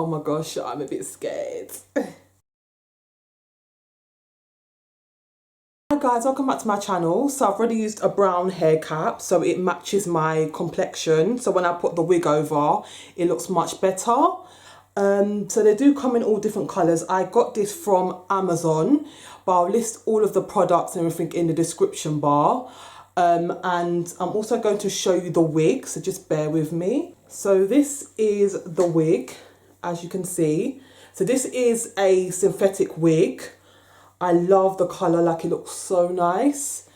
Oh my gosh, I'm a bit scared. Hi guys, welcome back to my channel. So I've already used a brown hair cap so it matches my complexion. So when I put the wig over, it looks much better. So they do come in all different colours. I got this from Amazon, but I'll list all of the products and everything in the description bar. And I'm also going to show you the wig, so just bear with me. So this is the wig, as you can see. So this is a synthetic wig. I love the colour, like it looks so nice.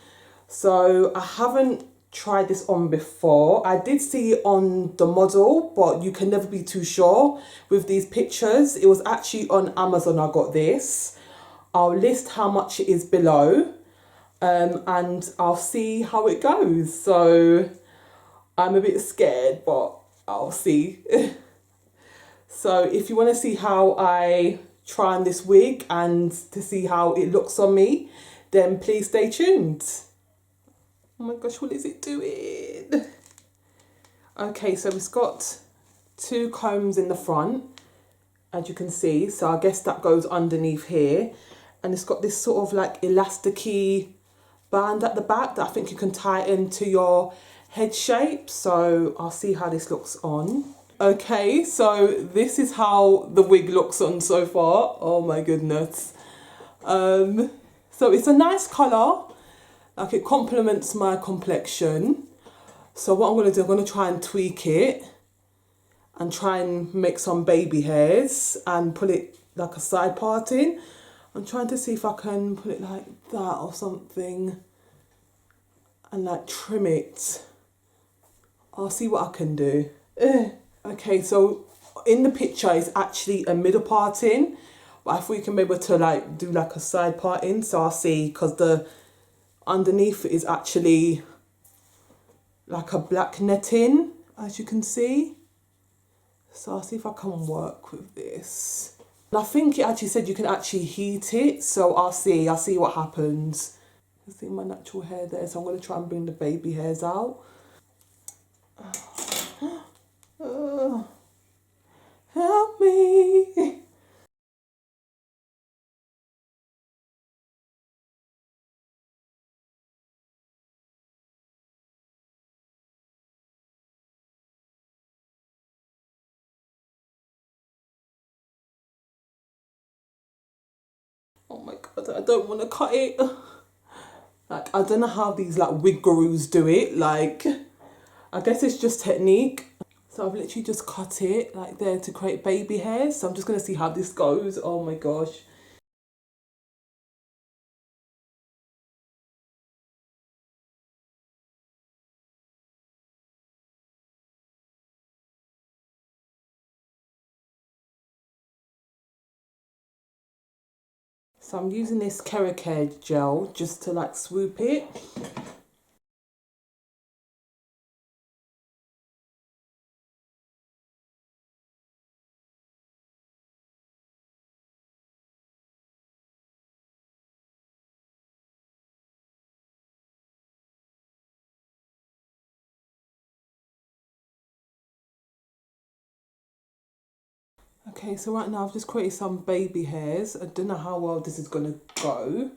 So I haven't tried this on before. I did see it on the model, but you can never be too sure with these pictures. It was actually on Amazon I got this. I'll list how much it is below, and I'll see how it goes. So I'm a bit scared, but I'll see. So if you want to see how I try on this wig and to see how it looks on me, then please stay tuned. Oh my gosh, what is it doing? Okay, so it's got two combs in the front, as you can see. So I guess that goes underneath here. And it's got this sort of like elasticy band at the back that I think you can tighten to your head shape. So I'll see how this looks on. Okay, so this is how the wig looks on so far. Oh my goodness. So it's a nice colour. Like it complements my complexion. So what I'm going to do, I'm going to try and tweak it and try and make some baby hairs and put it like a side parting. I'm trying to see if I can put it like that or something and like trim it. I'll see what I can do. Okay, so in the picture it's actually a middle parting, but I thought you can be able to like do like a side parting. So I'll see, because the underneath is actually like a black netting, as you can see. So I'll see if I can work with this. And I think it actually said you can actually heat it, so I'll see what happens. You see my natural hair there, so I'm going to try and bring the baby hairs out. Help me. Oh my god, I don't want to cut it. Like, I don't know how these like wig gurus do it. Like, I guess it's just technique. So I've literally just cut it like there to create baby hairs. So I'm just going to see how this goes. Oh my gosh. So I'm using this KeraCare gel just to like swoop it. Okay, so right now I've just created some baby hairs. I don't know how well this is going to go.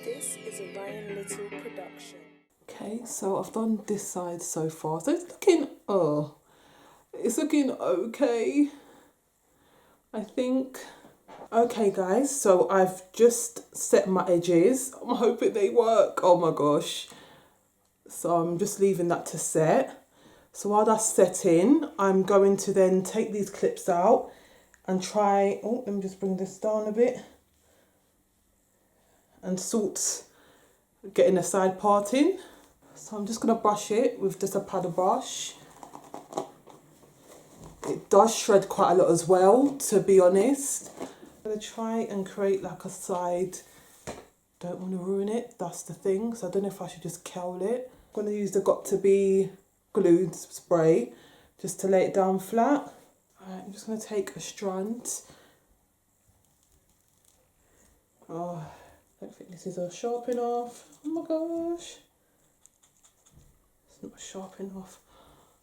This is a Ryan Little production. Okay, so I've done this side so far. So it's looking okay, I think. Okay guys, so I've just set my edges. I'm hoping they work. Oh my gosh. So I'm just leaving that to set. So while that's setting, I'm going to then take these clips out and try, oh, let me just bring this down a bit. And sort getting a side parting. So I'm just going to brush it with just a paddle brush. It does shred quite a lot as well, to be honest. I'm going to try and create like a side. Don't want to ruin it, that's the thing. So I don't know if I should just curl it. I'm going to use the Got To Be glued spray just to lay it down flat. Alright, I'm just going to take a strand. Oh, think this is sharp enough. Oh my gosh. It's not sharp enough.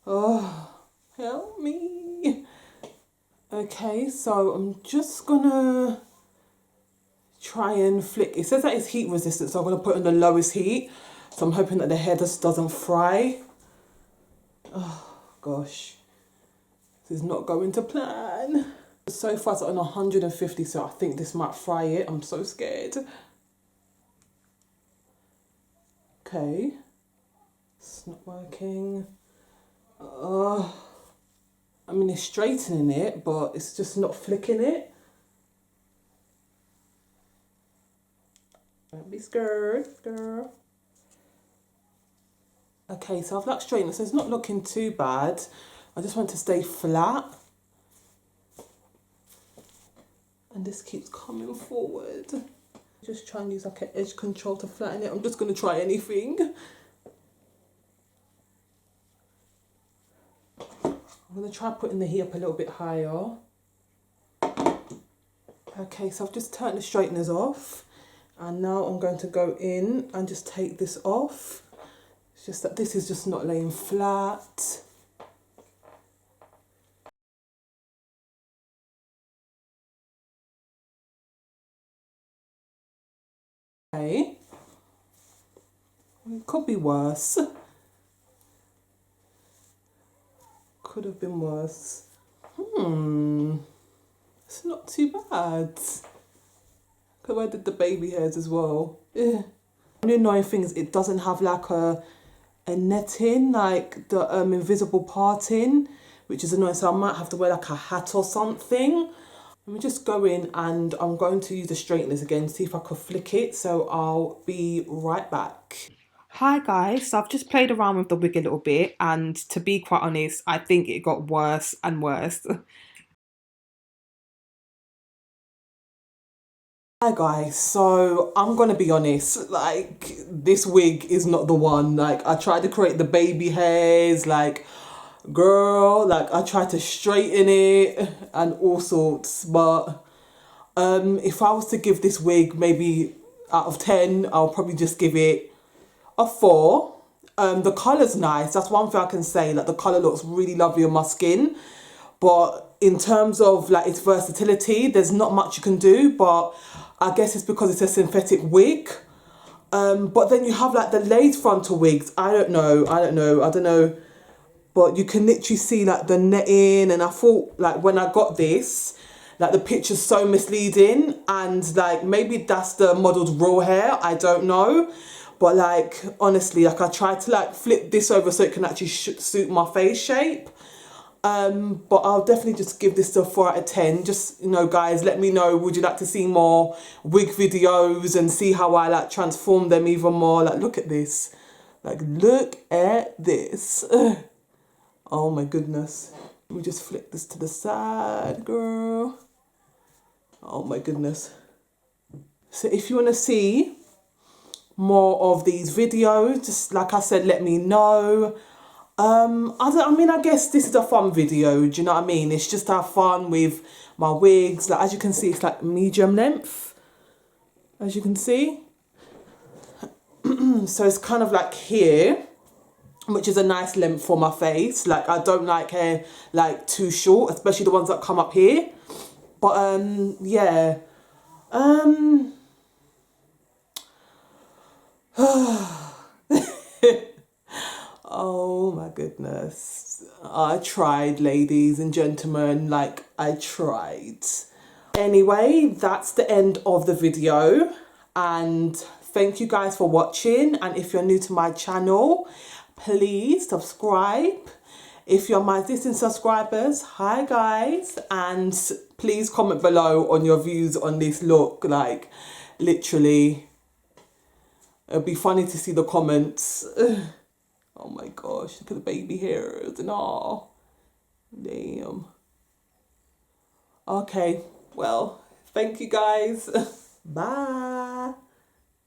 Oh, help me. Okay, so I'm just gonna try and flick. It says that it's heat resistant, so I'm gonna put it on the lowest heat. So I'm hoping that the hair just doesn't fry. Oh gosh, this is not going to plan. So far it's on 150, so I think this might fry it. I'm so scared. Okay, it's not working. I mean, it's straightening it, but it's just not flicking it. Don't be scared, girl. Okay, so I've like straightened it, so it's not looking too bad. I just want to stay flat. And this keeps coming forward. Just try and use like an edge control to flatten it. I'm just going to try anything. I'm going to try putting the heat up a little bit higher. Okay, so I've just turned the straighteners off. And now I'm going to go in and just take this off. It's just that this is just not laying flat. Okay. It could be worse. Could have been worse. It's not too bad. Because I did the baby hairs as well. The only annoying thing is it doesn't have like a netting, like the invisible parting, which is annoying. So I might have to wear like a hat or something. Let me just go in and I'm going to use the straighteners again, see if I could flick it. So I'll be right back. Hi guys, so I've just played around with the wig a little bit, and to be quite honest, I think it got worse and worse. Hi guys, so I'm gonna be honest, like this wig is not the one. Like I tried to create the baby hairs, like girl, like I tried to straighten it and all sorts, but if I was to give this wig maybe out of 10, I'll probably just give it a 4. The colour's nice, that's one thing I can say, like the colour looks really lovely on my skin, but in terms of like its versatility, there's not much you can do, but I guess it's because it's a synthetic wig. But then you have like the lace frontal wigs, I don't know, but you can literally see like the netting, and I thought like when I got this, like the picture's so misleading, and like maybe that's the model's raw hair, I don't know. But like honestly, like I tried to like flip this over so it can actually suit my face shape. But I'll definitely just give this a 4 out of 10. Just, you know, guys, let me know, would you like to see more wig videos and see how I like transform them even more? Like look at this, like look at this. Oh my goodness. Let me just flick this to the side, girl. Oh my goodness. So if you want to see more of these videos, just like I said, let me know. I guess this is a fun video, do you know what I mean? It's just to have fun with my wigs. Like as you can see, it's like medium length, as you can see. So it's kind of like here, which is a nice length for my face. Like I don't like hair like too short, especially the ones that come up here. But yeah. Oh my goodness. I tried, ladies and gentlemen, like I tried. Anyway, that's the end of the video, and thank you guys for watching. And if you're new to my channel, please subscribe. If you're my existing subscribers, hi guys, and please comment below on your views on this look. Like literally, it'd be funny to see the comments. Oh my gosh, look at the baby hairs and all. Damn. Okay, well, thank you guys. Bye.